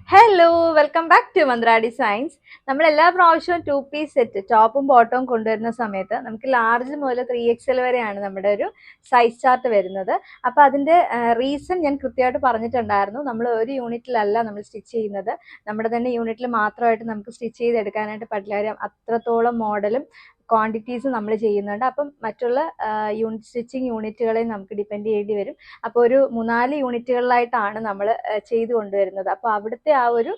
Hello, welcome back to Mantra Designs. നമ്മൾ എല്ലാ പ്രാവശ്യവും 2 പീസ് സെറ്റ് ടോപ്പും ബോട്ടവും കൊണ്ടുവരുന്ന സമയത്ത് നമുക്ക് ലാർജ് മുതൽ 3XL വരെയാണ് നമ്മുടെ ഒരു സൈസ് ചാർട്ട് വരുന്നത്. അപ്പോൾ അതിൻ്റെ റീസൺ ഞാൻ കൃത്യമായിട്ട് പറഞ്ഞിട്ടുണ്ടായിരുന്നു. നമ്മൾ ഒരു യൂണിറ്റിലല്ല നമ്മൾ സ്റ്റിച്ച് ചെയ്യുന്നത്, നമ്മുടെ തന്നെ യൂണിറ്റിൽ മാത്രമായിട്ട് നമുക്ക് സ്റ്റിച്ച് ചെയ്തെടുക്കാനായിട്ട് പറ്റില്ല. കാര്യം അത്രത്തോളം മോഡലും ക്വാണ്ടിറ്റീസ് നമ്മൾ ചെയ്യുന്നുണ്ട്. അപ്പം മറ്റുള്ള സ്റ്റിച്ചിങ് യൂണിറ്റുകളെ നമുക്ക് ഡിപ്പെൻഡ് ചെയ്യേണ്ടി വരും. അപ്പോൾ ഒരു 3-4 യൂണിറ്റുകളിലായിട്ടാണ് നമ്മൾ ചെയ്ത് കൊണ്ടുവരുന്നത്. അപ്പോൾ അവിടുത്തെ ആ ഒരു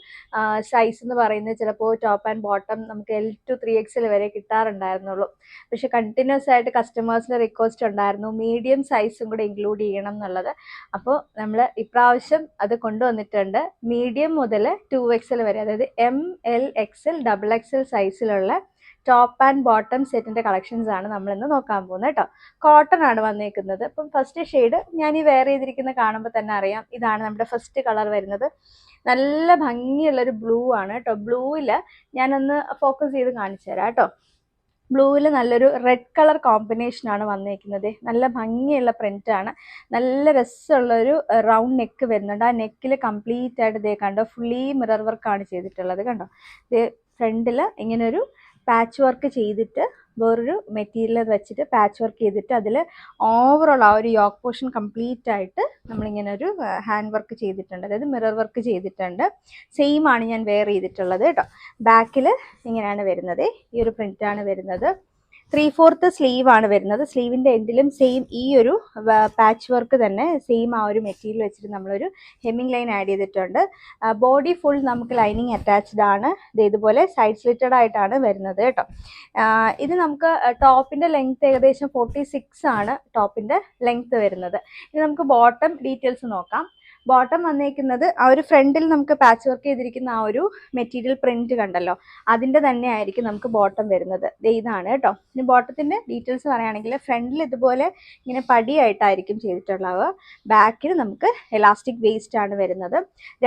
സൈസ് എന്ന് പറയുന്നത് ചിലപ്പോൾ ടോപ്പ് ആൻഡ് ബോട്ടം നമുക്ക് L to 3XL വരെ കിട്ടാറുണ്ടായിരുന്നുള്ളൂ. പക്ഷെ കണ്ടിന്യൂസ് ആയിട്ട് കസ്റ്റമേഴ്സിൻ്റെ റിക്വസ്റ്റ് ഉണ്ടായിരുന്നു മീഡിയം സൈസും കൂടെ ഇൻക്ലൂഡ് ചെയ്യണം എന്നുള്ളത്. അപ്പോൾ നമ്മൾ ഇപ്രാവശ്യം അത് കൊണ്ടുവന്നിട്ടുണ്ട്. മീഡിയം മുതൽ 2XL വരെ, അതായത് ML XL XXL സൈസിലുള്ള ടോപ്പ് ആൻഡ് ബോട്ടം സെറ്റിൻ്റെ കളക്ഷൻസ് ആണ് നമ്മളിന്ന് നോക്കാൻ പോകുന്നത് കേട്ടോ. കോട്ടൺ ആണ് വന്നേക്കുന്നത്. അപ്പം ഫസ്റ്റ് ഷെയ്ഡ് ഞാൻ ഈ വെയർ ചെയ്തിരിക്കുന്ന കാണുമ്പോൾ തന്നെ അറിയാം, ഇതാണ് നമ്മുടെ ഫസ്റ്റ് കളർ വരുന്നത്. നല്ല ഭംഗിയുള്ളൊരു ബ്ലൂ ആണ് കേട്ടോ. ബ്ലൂവിൽ ഞാനൊന്ന് ഫോക്കസ് ചെയ്ത് കാണിച്ചു തരാം കേട്ടോ. ബ്ലൂവിൽ നല്ലൊരു റെഡ് കളർ കോമ്പിനേഷനാണ് വന്നേക്കുന്നത്. നല്ല ഭംഗിയുള്ള പ്രിൻ്റാണ്. നല്ല രസമുള്ളൊരു റൗണ്ട് നെക്ക് വരുന്നുണ്ട്. ആ നെക്കിൽ കംപ്ലീറ്റ് ആയിട്ട് ഇതേ കണ്ടോ, ഫുള്ളി മിറർ വർക്കാണ് ചെയ്തിട്ടുള്ളത്. കണ്ടോ, ഇത് ഫ്രണ്ടിൽ ഇങ്ങനൊരു പാച്ച് വർക്ക് ചെയ്തിട്ട് വേറൊരു മെറ്റീരിയൽ വെച്ചിട്ട് പാച്ച് വർക്ക് ചെയ്തിട്ട് അതിൽ ഓവറോൾ ആ ഒരു യോക്ക് പോർഷൻ കംപ്ലീറ്റ് ആയിട്ട് നമ്മളിങ്ങനെ ഒരു ഹാൻഡ് വർക്ക് ചെയ്തിട്ടുണ്ട്, അതായത് മിറർ വർക്ക് ചെയ്തിട്ടുണ്ട്. സെയിം ആണ് ഞാൻ വെയർ ചെയ്തിട്ടുള്ളത് കേട്ടോ. ബാക്കിൽ ഇങ്ങനെയാണ് വരുന്നത്, ഈ ഒരു പ്രിൻ്റാണ് വരുന്നത്. 3/4 സ്ലീവ് ആണ് വരുന്നത്. സ്ലീവിൻ്റെ എൻഡിലും സെയിം ഈ ഒരു പാച്ച് വർക്ക് തന്നെ, സെയിം ആ ഒരു മെറ്റീരിയൽ വെച്ചിട്ട് നമ്മളൊരു ഹെമ്മിങ് ലൈൻ ആഡ് ചെയ്തിട്ടുണ്ട്. ബോഡി ഫുൾ നമുക്ക് ലൈനിങ് അറ്റാച്ച്ഡ് ആണ്. ഇതുപോലെ സൈഡ് സ്ലിറ്റഡ് ആയിട്ടാണ് വരുന്നത് കേട്ടോ. ഇത് നമുക്ക് ടോപ്പിൻ്റെ ലെങ്ത് ഏകദേശം 46 ആണ് ടോപ്പിൻ്റെ ലെങ്ത് വരുന്നത്. ഇനി നമുക്ക് ബോട്ടം ഡീറ്റെയിൽസ് നോക്കാം. ബോട്ടം വന്നേക്കുന്നത് ആ ഒരു ഫ്രണ്ടിൽ നമുക്ക് പാച്ച് വർക്ക് ചെയ്തിരിക്കുന്ന ആ ഒരു മെറ്റീരിയൽ പ്രിന്റ് കണ്ടല്ലോ, അതിൻ്റെ തന്നെ ആയിരിക്കും നമുക്ക് ബോട്ടം വരുന്നത്. ഇതാണ് കേട്ടോ. ഇനി ബോട്ടത്തിൻ്റെ ഡീറ്റെയിൽസ് പറയുകയാണെങ്കിൽ ഫ്രണ്ടിൽ ഇതുപോലെ ഇങ്ങനെ പടിയായിട്ടായിരിക്കും ചെയ്തിട്ടുള്ളത്. ബാക്കിൽ നമുക്ക് എലാസ്റ്റിക് വേസ്റ്റ് ആണ് വരുന്നത്.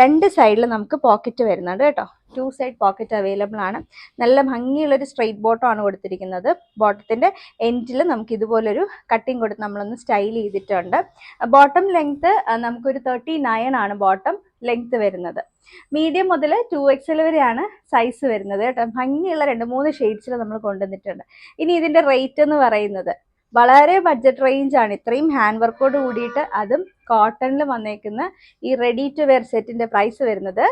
രണ്ട് സൈഡിൽ നമുക്ക് പോക്കറ്റ് വരുന്നുണ്ട് കേട്ടോ. 2 സൈഡ് പോക്കറ്റ് അവൈലബിൾ ആണ്. നല്ല ഭംഗിയുള്ളൊരു സ്ട്രെയിറ്റ് ബോട്ടം ആണ് കൊടുത്തിരിക്കുന്നത്. ബോട്ടത്തിൻ്റെ എൻഡിൽ നമുക്ക് ഇതുപോലൊരു കട്ടിങ് കൊടുത്ത് നമ്മളൊന്ന് സ്റ്റൈൽ ചെയ്തിട്ടുണ്ട്. ബോട്ടം ലെങ്ത്ത് നമുക്കൊരു 39 ആണ് ബോട്ടം ലെങ്ത്ത് വരുന്നത്. മീഡിയം മുതൽ 2XL വരെയാണ് സൈസ് വരുന്നത് കേട്ടോ. ഭംഗിയുള്ള 2-3 ഷെയ്ഡ്സിൽ നമ്മൾ കൊണ്ടുവന്നിട്ടുണ്ട്. ഇനി ഇതിൻ്റെ റേറ്റ് എന്ന് പറയുന്നത് വളരെ ബഡ്ജറ്റ് റേഞ്ച് ആണ്. ഇത്രയും ഹാൻഡ് വർക്കോട് കൂടിയിട്ട് അതും കോട്ടണിൽ വന്നേക്കുന്ന ഈ റെഡി ടു വെയർ സെറ്റിൻ്റെ പ്രൈസ് വരുന്നത്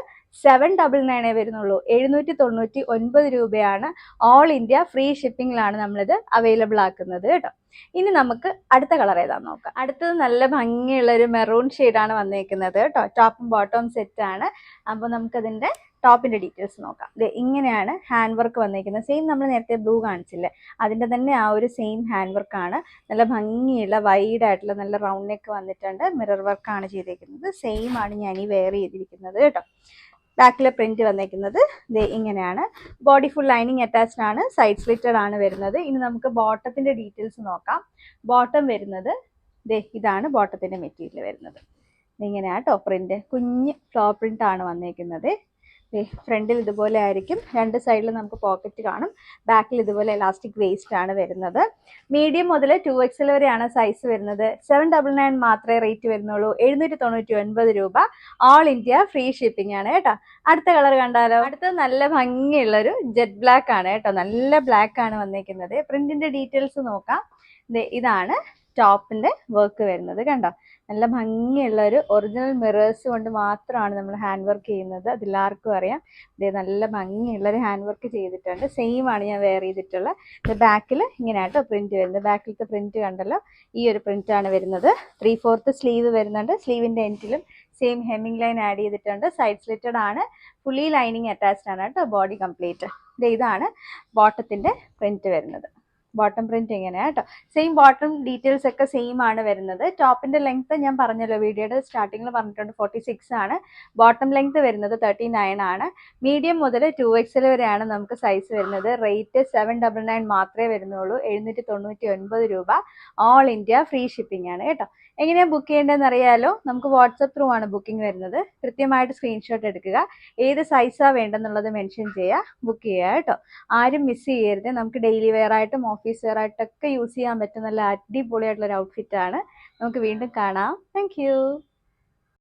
799 വരുന്നുള്ളൂ. 799 രൂപയാണ്. ഓൾ ഇന്ത്യ ഫ്രീ ഷിപ്പിങ്ങിലാണ് നമ്മളിത് അവൈലബിൾ ആക്കുന്നത് കേട്ടോ. ഇനി നമുക്ക് അടുത്ത കളർ ഏതാണെന്ന് നോക്കാം. അടുത്തത് നല്ല ഭംഗിയുള്ളൊരു മെറൂൺ ഷെയ്ഡാണ് വന്നേക്കുന്നത് കേട്ടോ. ടോപ്പും ബോട്ടവും സെറ്റാണ്. അപ്പോൾ നമുക്കതിൻ്റെ ടോപ്പിൻ്റെ ഡീറ്റെയിൽസ് നോക്കാം. ഇങ്ങനെയാണ് ഹാൻഡ് വർക്ക് വന്നേക്കുന്നത്. സെയിം നമ്മൾ നേരത്തെ ബ്ലൂ കാണിച്ചില്ലേ, അതിൻ്റെ തന്നെ ആ ഒരു സെയിം ഹാൻഡ് വർക്കാണ്. നല്ല ഭംഗിയുള്ള വൈഡ് ആയിട്ടുള്ള നല്ല റൗണ്ട് നെക്ക് വന്നിട്ടുണ്ട്. മിറർ വർക്കാണ് ചെയ്തേക്കുന്നത്. സെയിം ആണ് ഞാൻ ഈ വെയർ ചെയ്തിരിക്കുന്നത് കേട്ടോ. ബാക്കിലെ പ്രിന്റ് വന്നേക്കുന്നത് ഇങ്ങനെയാണ്. ബോഡി ഫുൾ ലൈനിങ് അറ്റാച്ച്ഡ് ആണ്. സൈഡ് സ്ലിറ്റഡ് ആണ് വരുന്നത്. ഇനി നമുക്ക് ബോട്ടത്തിന്റെ ഡീറ്റെയിൽസ് നോക്കാം. ബോട്ടം വരുന്നത് ഇതാണ് ബോട്ടത്തിന്റെ മെറ്റീരിയൽ വരുന്നത്. ഇങ്ങനെയാണ് കേട്ടോ പ്രിന്റ്. കുഞ്ഞ് ഫ്ലോ പ്രിന്റ് ആണ് വന്നേക്കുന്നത്. ഫ്രണ്ടിൽ ഇതുപോലെ ആയിരിക്കും. രണ്ട് സൈഡിൽ നമുക്ക് പോക്കറ്റ് കാണും. ബാക്കിൽ ഇതുപോലെ എലാസ്റ്റിക് വേസ്റ്റ് ആണ് വരുന്നത്. മീഡിയം മുതൽ 2XL വരെയാണ് സൈസ് വരുന്നത്. 799 മാത്രമേ റേറ്റ് വരുന്നുള്ളൂ. 799 രൂപ. ഓൾ ഇന്ത്യ ഫ്രീ ഷിപ്പിംഗ് ആണ് കേട്ടോ. അടുത്ത കളർ കണ്ടാലോ. അടുത്ത നല്ല ഭംഗിയുള്ളൊരു ജെറ്റ് ബ്ലാക്ക് ആണ് കേട്ടോ. നല്ല ബ്ലാക്ക് ആണ് വന്നേക്കുന്നത്. പ്രിന്റിന്റെ ഡീറ്റെയിൽസ് നോക്കാം. ഇതാണ് ടോപ്പിന്റെ വർക്ക് വരുന്നത്. കണ്ടോ, നല്ല ഭംഗിയുള്ള ഒരു ഒറിജിനൽ മിറേഴ്സ് കൊണ്ട് മാത്രമാണ് നമ്മൾ ഹാൻഡ് വർക്ക് ചെയ്യുന്നത്. അതെല്ലാവർക്കും അറിയാം. നല്ല ഭംഗിയുള്ളൊരു ഹാൻഡ് വർക്ക് ചെയ്തിട്ടുണ്ട്. സെയിം ആണ് ഞാൻ വെയർ ചെയ്തിട്ടുള്ള. ബാക്കിൽ ഇങ്ങനെയാട്ടോ പ്രിന്റ് വരുന്നത്. ബാക്കിലത്തെ പ്രിന്റ് കണ്ടല്ലോ, ഈ ഒരു പ്രിന്റ് ആണ് വരുന്നത്. 3/4 സ്ലീവ് വരുന്നുണ്ട്. സ്ലീവിന്റെ എൻഡിലും സെയിം ഹെമ്മിങ് ലൈൻ ആഡ് ചെയ്തിട്ടുണ്ട്. സൈഡ് സ്ലിറ്റഡ് ആണ്. ഫുള്ളി ലൈനിങ് അറ്റാച്ച്ഡ് ആണ് കേട്ടോ. Body complete. ഇതാണ് ബോട്ടത്തിന്റെ പ്രിന്റ് വരുന്നത്. ബോട്ടം പ്രിന്റ് എങ്ങനെയാണ് കേട്ടോ. സെയിം ബോട്ടം ഡീറ്റെയിൽസ് ഒക്കെ സെയിം ആണ് വരുന്നത്. ടോപ്പിന്റെ ലെങ്ത് ഞാൻ പറഞ്ഞല്ലോ, വീഡിയോയുടെ സ്റ്റാർട്ടിങ്ങിൽ പറഞ്ഞിട്ടുണ്ട് 46 ആണ്. ബോട്ടം ലെങ്ത് വരുന്നത് 39 ആണ്. മീഡിയം മുതൽ 2XL വരെയാണ് നമുക്ക് സൈസ് വരുന്നത്. റേറ്റ് 799 മാത്രമേ വരുന്നുള്ളൂ. 799 രൂപ. ഓൾ ഇന്ത്യ ഫ്രീ ഷിപ്പിംഗ് ആണ് കേട്ടോ. എങ്ങനെയാണ് ബുക്ക് ചെയ്യേണ്ടതെന്ന് അറിയാലോ. നമുക്ക് വാട്സപ്പ് ത്രൂ ആണ് ബുക്കിംഗ് വരുന്നത്. കൃത്യമായിട്ട് സ്ക്രീൻഷോട്ട് എടുക്കുക. ഏത് സൈസാണ് വേണ്ടെന്നുള്ളത് മെൻഷൻ ചെയ്യുക. ബുക്ക് ചെയ്യുക കേട്ടോ. ആരും മിസ് ചെയ്യരുത്. നമുക്ക് ഡെയിലി വെയർ ആയിട്ടും ഓഫീസ് വെയർ ആയിട്ടൊക്കെ യൂസ് ചെയ്യാൻ പറ്റുന്ന നല്ല അടിപൊളിയായിട്ടുള്ളൊരു ഔട്ട്ഫിറ്റ് ആണ്. നമുക്ക് വീണ്ടും കാണാം. താങ്ക്